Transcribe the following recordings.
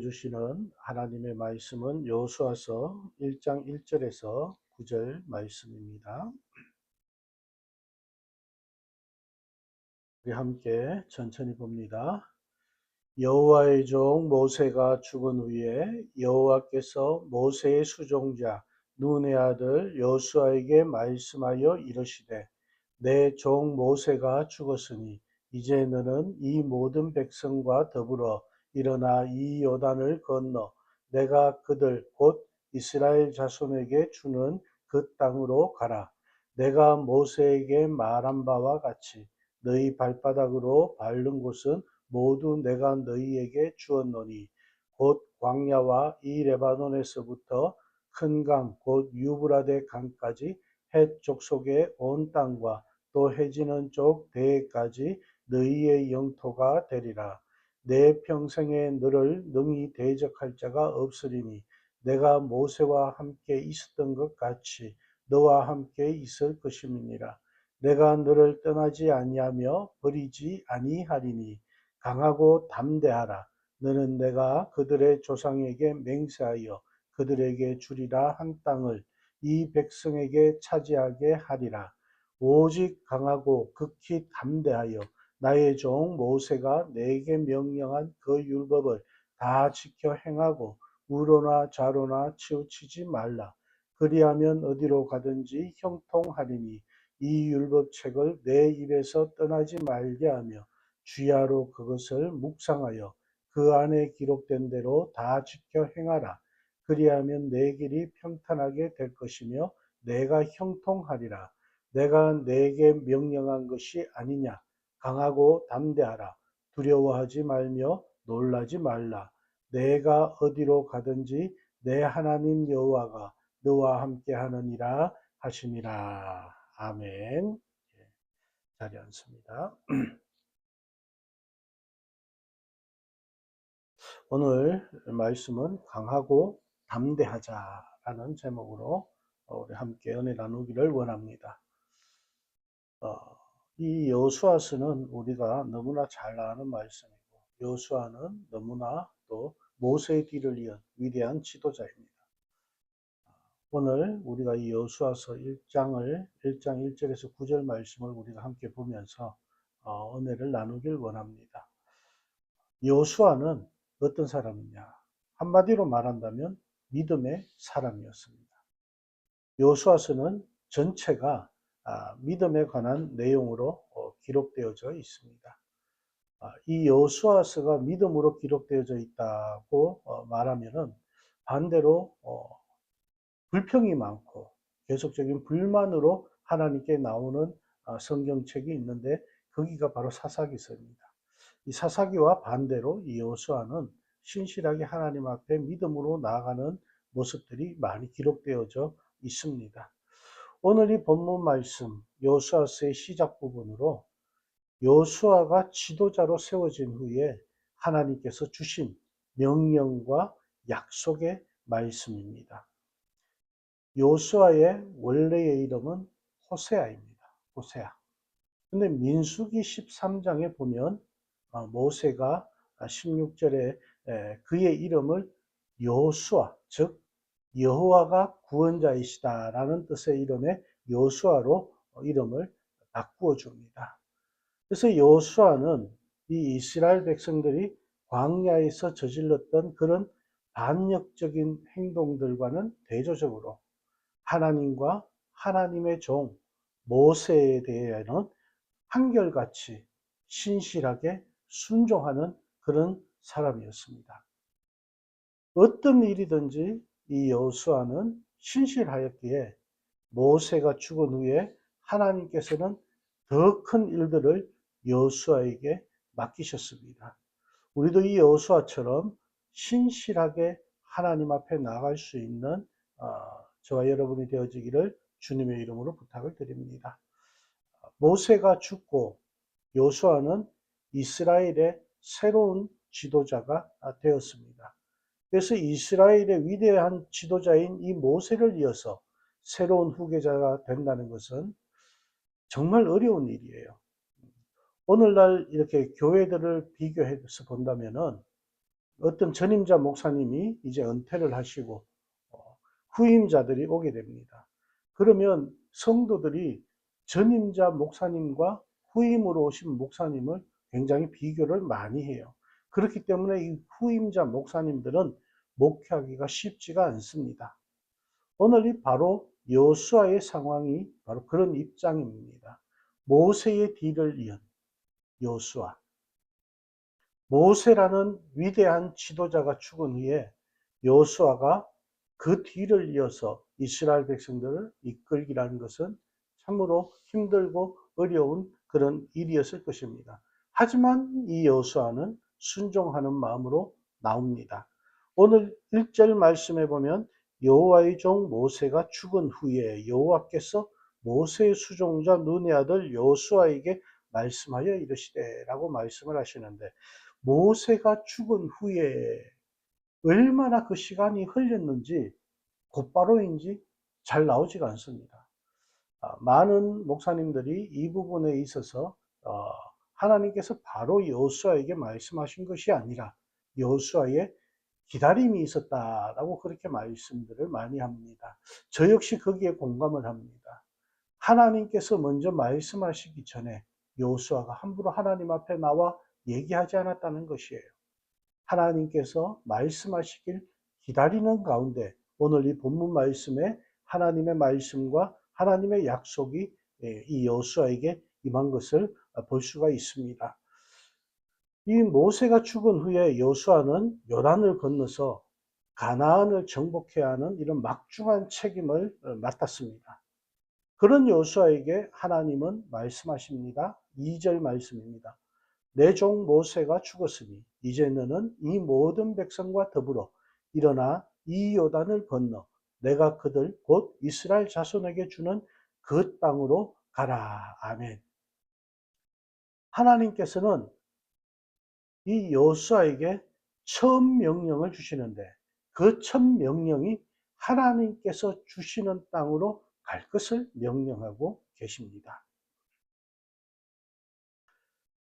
주시는 하나님의 말씀은 여호수아서 1장 1절에서 9절 말씀입니다. 우리 함께 천천히 봅니다. 여호와의 종 모세가 죽은 후에 여호와께서 모세의 수종자 눈의 아들 여호수아에게 말씀하여 이르시되 내 종 모세가 죽었으니 이제 너는 이 모든 백성과 더불어 일어나 이 요단을 건너 내가 그들 곧 이스라엘 자손에게 주는 그 땅으로 가라. 내가 모세에게 말한 바와 같이 너희 발바닥으로 밟는 곳은 모두 내가 너희에게 주었노니 곧 광야와 이 레바논에서부터 큰 강 곧 유브라데 강까지 헷 족속의 온 땅과 또 해지는 쪽 대해까지 너희의 영토가 되리라. 내 평생에 너를 능히 대적할 자가 없으리니 내가 모세와 함께 있었던 것 같이 너와 함께 있을 것임이니라. 내가 너를 떠나지 아니하며 버리지 아니하리니 강하고 담대하라. 너는 내가 그들의 조상에게 맹세하여 그들에게 주리라 한 땅을 이 백성에게 차지하게 하리라. 오직 강하고 극히 담대하여 나의 종 모세가 내게 명령한 그 율법을 다 지켜 행하고 우로나 좌로나 치우치지 말라. 그리하면 어디로 가든지 형통하리니 이 율법책을 내 입에서 떠나지 말게 하며 주야로 그것을 묵상하여 그 안에 기록된 대로 다 지켜 행하라. 그리하면 내 길이 평탄하게 될 것이며 내가 형통하리라. 내가 내게 명령한 것이 아니냐. 강하고 담대하라. 두려워하지 말며 놀라지 말라. 내가 어디로 가든지 내 하나님 여호와가 너와 함께 하느니라 하시니라. 아멘. 자리에 앉습니다. 오늘 말씀은 강하고 담대하자라는 제목으로 우리 함께 은혜 나누기를 원합니다. 이 여호수아서는 우리가 너무나 잘 아는 말씀이고 여호수아는 너무나 또 모세의 뒤를 이은 위대한 지도자입니다. 오늘 우리가 이 여호수아서 1장 1절에서 9절 말씀을 우리가 함께 보면서 은혜를 나누길 원합니다. 여호수아는 어떤 사람이냐? 한마디로 말한다면 믿음의 사람이었습니다. 여호수아서는 전체가 믿음에 관한 내용으로 기록되어져 있습니다. 이 여호수아서가 믿음으로 기록되어져 있다고 말하면은 반대로 불평이 많고 계속적인 불만으로 하나님께 나오는 성경책이 있는데 거기가 바로 사사기서입니다. 이 사사기와 반대로 이 여호수아는 신실하게 하나님 앞에 믿음으로 나아가는 모습들이 많이 기록되어져 있습니다. 오늘 이 본문 말씀 여호수아서의 시작 부분으로 여호수아가 지도자로 세워진 후에 하나님께서 주신 명령과 약속의 말씀입니다. 여호수아의 원래의 이름은 호세아입니다. 호세아. 근데 민수기 13장에 보면 모세가 16절에 그의 이름을 여호수아, 즉 여호와가 구원자이시다라는 뜻의 이름의 여호수아로 이름을 바꾸어 줍니다. 그래서 여호수아는 이 이스라엘 백성들이 광야에서 저질렀던 그런 반역적인 행동들과는 대조적으로 하나님과 하나님의 종 모세에 대해서는 한결같이 신실하게 순종하는 그런 사람이었습니다. 어떤 일이든지 이 여호수아는 신실하였기에 모세가 죽은 후에 하나님께서는 더 큰 일들을 여호수아에게 맡기셨습니다. 우리도 이 여호수아처럼 신실하게 하나님 앞에 나갈 수 있는 저와 여러분이 되어지기를 주님의 이름으로 부탁을 드립니다. 모세가 죽고 여호수아는 이스라엘의 새로운 지도자가 되었습니다. 그래서 이스라엘의 위대한 지도자인 이 모세를 이어서 새로운 후계자가 된다는 것은 정말 어려운 일이에요. 오늘날 이렇게 교회들을 비교해서 본다면은 어떤 전임자 목사님이 이제 은퇴를 하시고 후임자들이 오게 됩니다. 그러면 성도들이 전임자 목사님과 후임으로 오신 목사님을 굉장히 비교를 많이 해요. 그렇기 때문에 이 후임자 목사님들은 목회하기가 쉽지가 않습니다. 오늘이 바로 여호수아의 상황이 바로 그런 입장입니다. 모세의 뒤를 이은 여호수아. 모세라는 위대한 지도자가 죽은 후에 여호수아가 그 뒤를 이어서 이스라엘 백성들을 이끌기라는 것은 참으로 힘들고 어려운 그런 일이었을 것입니다. 하지만 이 여호수아는 순종하는 마음으로 나옵니다. 오늘 1절 말씀에 보면 여호와의 종 모세가 죽은 후에 여호와께서 모세의 수종자 눈의 아들 여호수아에게 말씀하여 이르시되라고 말씀을 하시는데, 모세가 죽은 후에 얼마나 그 시간이 흘렸는지 곧바로인지 잘 나오지가 않습니다. 많은 목사님들이 이 부분에 있어서 하나님께서 바로 여호수아에게 말씀하신 것이 아니라 여호수아의 기다림이 있었다라고 그렇게 말씀들을 많이 합니다. 저 역시 거기에 공감을 합니다. 하나님께서 먼저 말씀하시기 전에 여호수아가 함부로 하나님 앞에 나와 얘기하지 않았다는 것이에요. 하나님께서 말씀하시길 기다리는 가운데 오늘 이 본문 말씀에 하나님의 말씀과 하나님의 약속이 이 여호수아에게 임한 것을 볼 수가 있습니다. 이 모세가 죽은 후에 여호수아는 요단을 건너서 가나안을 정복해야 하는 이런 막중한 책임을 맡았습니다. 그런 여호수아에게 하나님은 말씀하십니다. 2절 말씀입니다. 내 종 모세가 죽었으니 이제 너는 이 모든 백성과 더불어 일어나 이 요단을 건너 내가 그들 곧 이스라엘 자손에게 주는 그 땅으로 가라. 아멘. 하나님께서는 이 여호수아에게 처음 명령을 주시는데 그 첫 명령이 하나님께서 주시는 땅으로 갈 것을 명령하고 계십니다.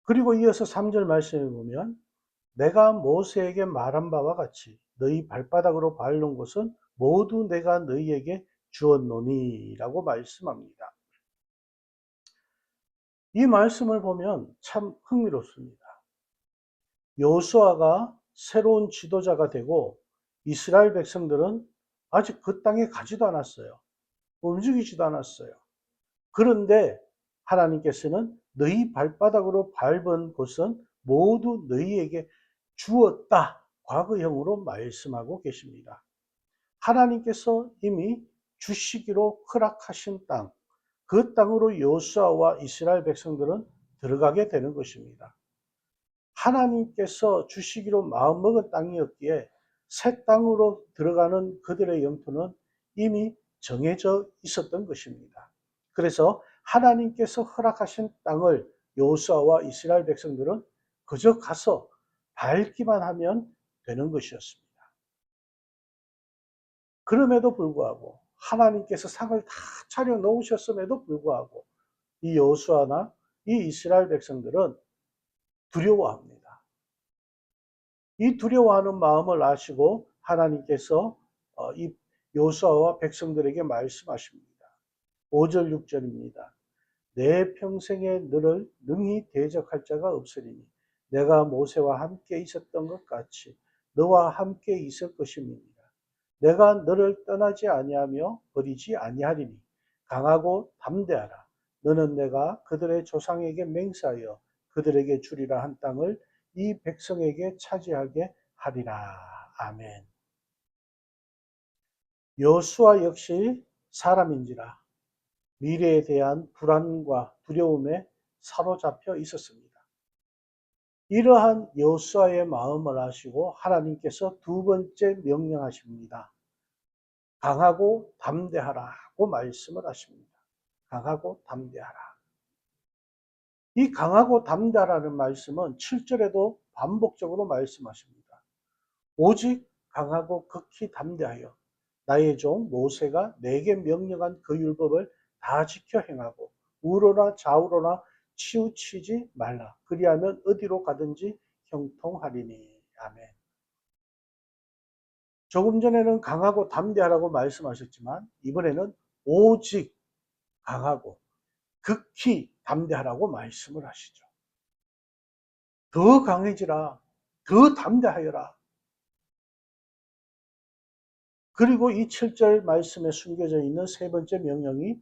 그리고 이어서 3절 말씀에 보면 내가 모세에게 말한 바와 같이 너희 발바닥으로 밟는 곳은 모두 내가 너희에게 주었노니라고 말씀합니다. 이 말씀을 보면 참 흥미롭습니다. 여호수아가 새로운 지도자가 되고 이스라엘 백성들은 아직 그 땅에 가지도 않았어요. 움직이지도 않았어요. 그런데 하나님께서는 너희 발바닥으로 밟은 곳은 모두 너희에게 주었다. 과거형으로 말씀하고 계십니다. 하나님께서 이미 주시기로 허락하신 땅, 그 땅으로 여호수아와 이스라엘 백성들은 들어가게 되는 것입니다. 하나님께서 주시기로 마음먹은 땅이었기에 새 땅으로 들어가는 그들의 영토는 이미 정해져 있었던 것입니다. 그래서 하나님께서 허락하신 땅을 여호수아와 이스라엘 백성들은 그저 가서 밟기만 하면 되는 것이었습니다. 그럼에도 불구하고 하나님께서 상을 다 차려 놓으셨음에도 불구하고 이 여호수아나 이 이스라엘 백성들은 두려워합니다. 이 두려워하는 마음을 아시고 하나님께서 이 여호수아와 백성들에게 말씀하십니다. 5절 6절입니다. 내 평생에 너를 능히 대적할 자가 없으리니 내가 모세와 함께 있었던 것 같이 너와 함께 있을 것임이니라. 내가 너를 떠나지 아니하며 버리지 아니하리니 강하고 담대하라. 너는 내가 그들의 조상에게 맹세하여 그들에게 주리라 한 땅을 이 백성에게 차지하게 하리라. 아멘. 여호수아 역시 사람인지라 미래에 대한 불안과 두려움에 사로잡혀 있었습니다. 이러한 여호수아의 마음을 아시고 하나님께서 두 번째 명령하십니다. 강하고 담대하라고 말씀을 하십니다. 강하고 담대하라. 이 강하고 담대하라는 말씀은 7절에도 반복적으로 말씀하십니다. 오직 강하고 극히 담대하여 나의 종 모세가 내게 명령한 그 율법을 다 지켜 행하고 우로나 좌우로나 치우치지 말라. 그리하면 어디로 가든지 형통하리니. 아멘. 조금 전에는 강하고 담대하라고 말씀하셨지만 이번에는 오직 강하고 극히 담대하라고 말씀을 하시죠. 더 강해지라, 더 담대하여라. 그리고 이 7절 말씀에 숨겨져 있는 세 번째 명령이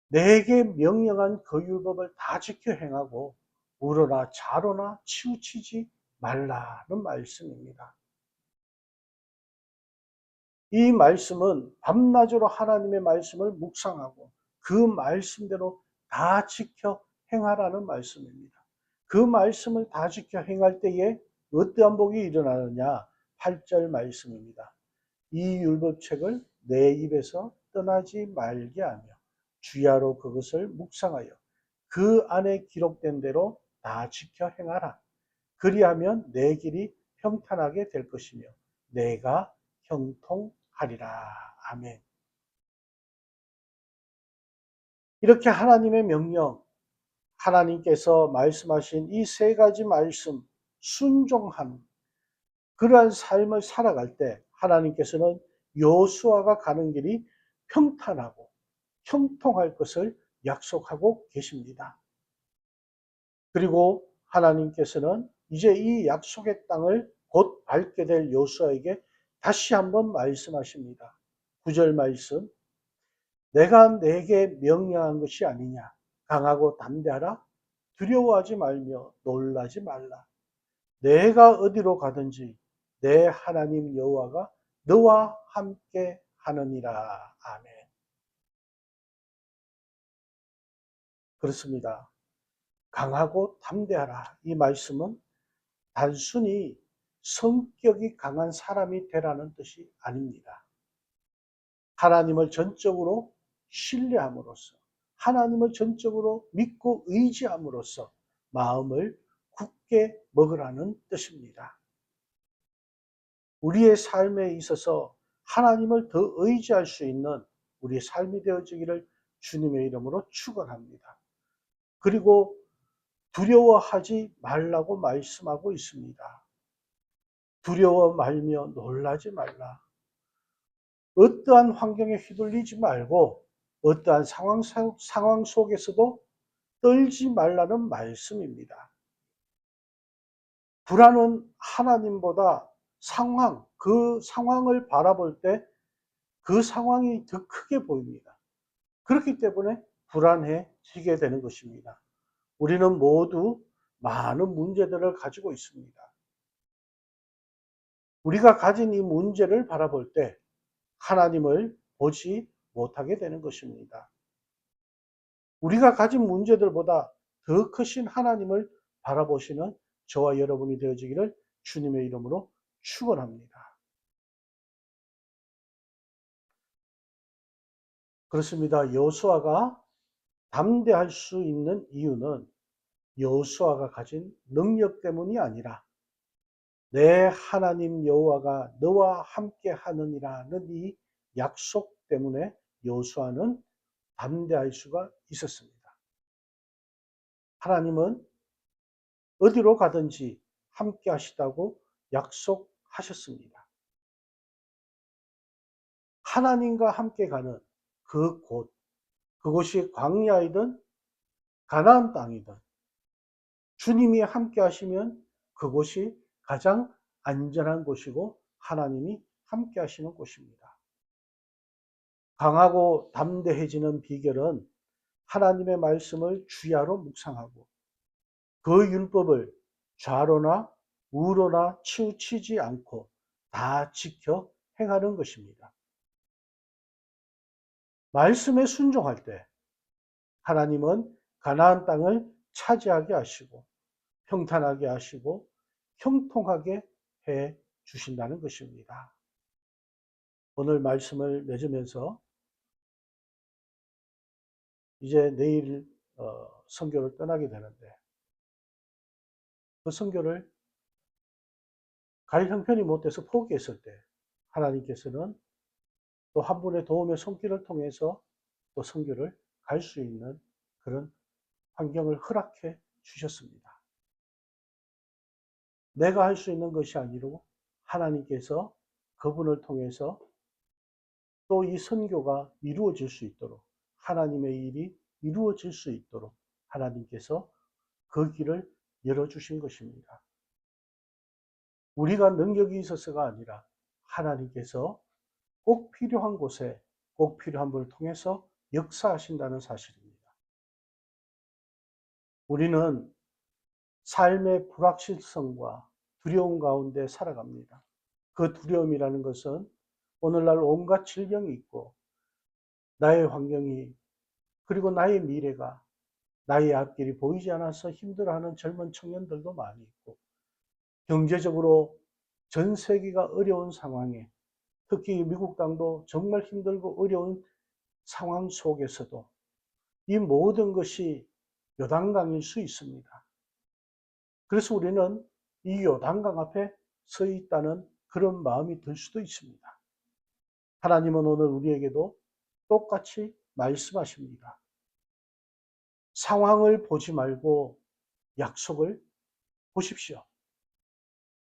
내게 명령한 그 율법을 다 지켜 행하고 우러나 자로나 치우치지 말라는 말씀입니다. 이 말씀은 밤낮으로 하나님의 말씀을 묵상하고 그 말씀대로 다 지켜 행하라는 말씀입니다. 그 말씀을 다 지켜 행할 때에 어떠한 복이 일어나느냐? 8절 말씀입니다. 이 율법책을 내 입에서 떠나지 말게 하며 주야로 그것을 묵상하여 그 안에 기록된 대로 다 지켜 행하라. 그리하면 내 길이 평탄하게 될 것이며 내가 형통하리라. 아멘. 이렇게 하나님의 명령, 하나님께서 말씀하신 이 세 가지 말씀 순종한 그러한 삶을 살아갈 때 하나님께서는 여호수아가 가는 길이 평탄하고 형통할 것을 약속하고 계십니다. 그리고 하나님께서는 이제 이 약속의 땅을 곧 밟게 될 여호수아에게 다시 한번 말씀하십니다. 9절 말씀. 내가 내게 명령한 것이 아니냐. 강하고 담대하라. 두려워하지 말며 놀라지 말라. 내가 어디로 가든지 내 하나님 여호와가 너와 함께 하느니라. 아멘. 그렇습니다. 강하고 담대하라. 이 말씀은 단순히 성격이 강한 사람이 되라는 뜻이 아닙니다. 하나님을 전적으로 신뢰함으로써 하나님을 전적으로 믿고 의지함으로써 마음을 굳게 먹으라는 뜻입니다. 우리의 삶에 있어서 하나님을 더 의지할 수 있는 우리의 삶이 되어지기를 주님의 이름으로 축원합니다. 그리고 두려워하지 말라고 말씀하고 있습니다. 두려워 말며 놀라지 말라. 어떠한 환경에 휘둘리지 말고 어떠한 상황 속에서도 떨지 말라는 말씀입니다. 불안은 하나님보다 그 상황을 바라볼 때 그 상황이 더 크게 보입니다. 그렇기 때문에 불안해지게 되는 것입니다. 우리는 모두 많은 문제들을 가지고 있습니다. 우리가 가진 이 문제를 바라볼 때 하나님을 보지 못하게 되는 것입니다. 우리가 가진 문제들보다 더 크신 하나님을 바라보시는 저와 여러분이 되어지기를 주님의 이름으로 축원합니다. 그렇습니다. 여호수아가 담대할 수 있는 이유는 여호수아가 가진 능력 때문이 아니라 내 하나님 여호와가 너와 함께 하느니라는 이 약속 때문에 여호수아는 담대할 수가 있었습니다. 하나님은 어디로 가든지 함께 하시다고 약속하셨습니다. 하나님과 함께 가는 그 곳, 그곳이 광야이든 가나안 땅이든 주님이 함께 하시면 그곳이 가장 안전한 곳이고 하나님이 함께 하시는 곳입니다. 강하고 담대해지는 비결은 하나님의 말씀을 주야로 묵상하고 그 율법을 좌로나 우로나 치우치지 않고 다 지켜 행하는 것입니다. 말씀에 순종할 때 하나님은 가나안 땅을 차지하게 하시고 평탄하게 하시고 형통하게 해 주신다는 것입니다. 오늘 말씀을 맺으면서 이제 내일 선교를 떠나게 되는데 그 선교를 갈 형편이 못 돼서 포기했을 때 하나님께서는 또 한 분의 도움의 손길을 통해서 또 선교를 갈 수 있는 그런 환경을 허락해 주셨습니다. 내가 할 수 있는 것이 아니고 하나님께서 그분을 통해서 또 이 선교가 이루어질 수 있도록, 하나님의 일이 이루어질 수 있도록 하나님께서 그 길을 열어주신 것입니다. 우리가 능력이 있어서가 아니라 하나님께서 꼭 필요한 곳에 꼭 필요한 분을 통해서 역사하신다는 사실입니다. 우리는 삶의 불확실성과 두려움 가운데 살아갑니다. 그 두려움이라는 것은 오늘날 온갖 질병이 있고 나의 환경이 그리고 나의 미래가 나의 앞길이 보이지 않아서 힘들어하는 젊은 청년들도 많이 있고 경제적으로 전 세계가 어려운 상황에 특히 미국 땅도 정말 힘들고 어려운 상황 속에서도 이 모든 것이 요단강일 수 있습니다. 그래서 우리는 이 요단강 앞에 서 있다는 그런 마음이 들 수도 있습니다. 하나님은 오늘 우리에게도 똑같이 말씀하십니다. 상황을 보지 말고 약속을 보십시오.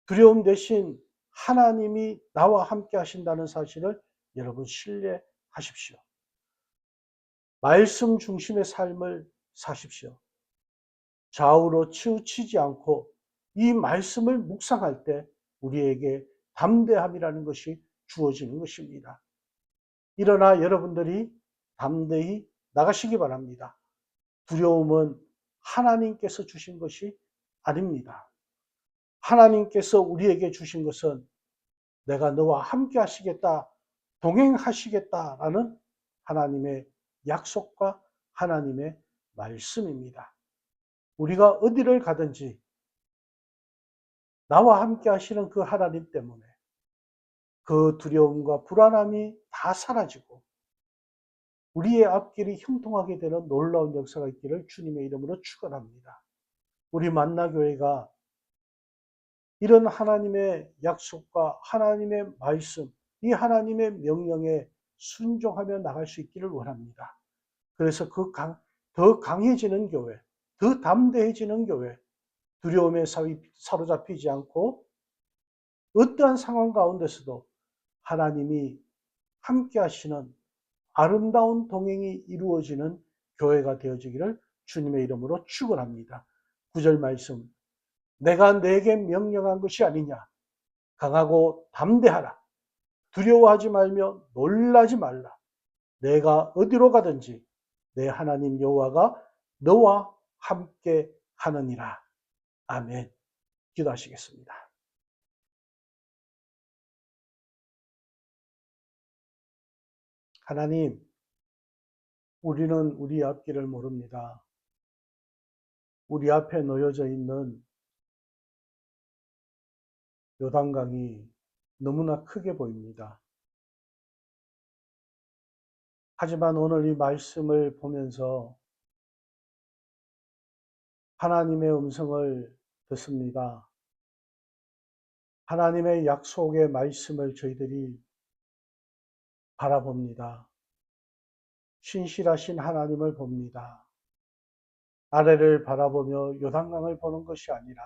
두려움 대신 하나님이 나와 함께 하신다는 사실을 여러분 신뢰하십시오. 말씀 중심의 삶을 사십시오. 좌우로 치우치지 않고 이 말씀을 묵상할 때 우리에게 담대함이라는 것이 주어지는 것입니다. 일어나 여러분들이 담대히 나가시기 바랍니다. 두려움은 하나님께서 주신 것이 아닙니다. 하나님께서 우리에게 주신 것은 내가 너와 함께 하시겠다, 동행하시겠다라는 하나님의 약속과 하나님의 말씀입니다. 우리가 어디를 가든지 나와 함께 하시는 그 하나님 때문에 그 두려움과 불안함이 다 사라지고 우리의 앞길이 형통하게 되는 놀라운 역사가 있기를 주님의 이름으로 축원합니다. 우리 만나교회가 이런 하나님의 약속과 하나님의 말씀, 이 하나님의 명령에 순종하며 나갈 수 있기를 원합니다. 그래서 더 강해지는 교회, 더 담대해지는 교회, 두려움에 사로잡히지 않고 어떠한 상황 가운데서도 하나님이 함께 하시는 아름다운 동행이 이루어지는 교회가 되어지기를 주님의 이름으로 축원합니다. 9절 말씀, 내가 내게 명령한 것이 아니냐. 강하고 담대하라. 두려워하지 말며 놀라지 말라. 내가 어디로 가든지 내 하나님 여호와가 너와 함께 하느니라. 아멘. 기도하시겠습니다. 하나님, 우리는 우리 앞길을 모릅니다. 우리 앞에 놓여져 있는 요단강이 너무나 크게 보입니다. 하지만 오늘 이 말씀을 보면서 하나님의 음성을 듣습니다. 하나님의 약속의 말씀을 저희들이 바라봅니다. 신실하신 하나님을 봅니다. 아래를 바라보며 요단강을 보는 것이 아니라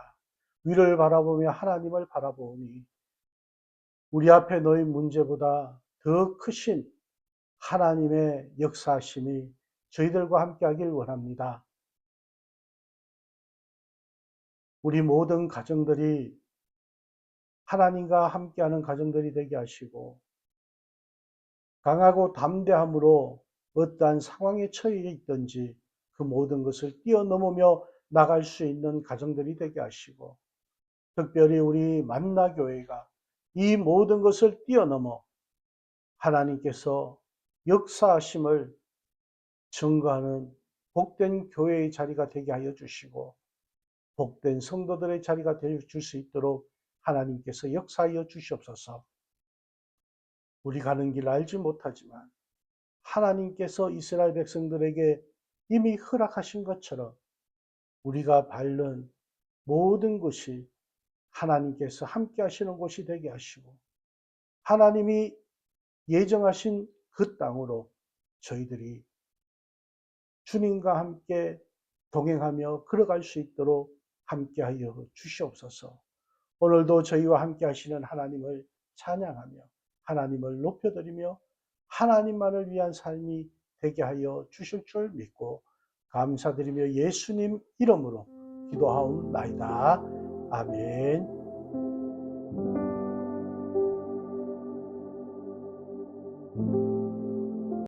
위를 바라보며 하나님을 바라보니 우리 앞에 놓인 문제보다 더 크신 하나님의 역사하심이 저희들과 함께하길 원합니다. 우리 모든 가정들이 하나님과 함께하는 가정들이 되게 하시고 강하고 담대함으로 어떠한 상황에 처해 있든지 그 모든 것을 뛰어넘으며 나갈 수 있는 가정들이 되게 하시고 특별히 우리 만나교회가 이 모든 것을 뛰어넘어 하나님께서 역사하심을 증거하는 복된 교회의 자리가 되게 하여 주시고 복된 성도들의 자리가 되어 줄 수 있도록 하나님께서 역사하여 주시옵소서. 우리 가는 길 알지 못하지만 하나님께서 이스라엘 백성들에게 이미 허락하신 것처럼 우리가 밟는 모든 곳이 하나님께서 함께 하시는 곳이 되게 하시고 하나님이 예정하신 그 땅으로 저희들이 주님과 함께 동행하며 걸어갈 수 있도록 함께하여 주시옵소서. 오늘도 저희와 함께 하시는 하나님을 찬양하며 하나님을 높여드리며 하나님만을 위한 삶이 되게 하여 주실 줄 믿고 감사드리며 예수님 이름으로 기도하옵나이다. 아멘.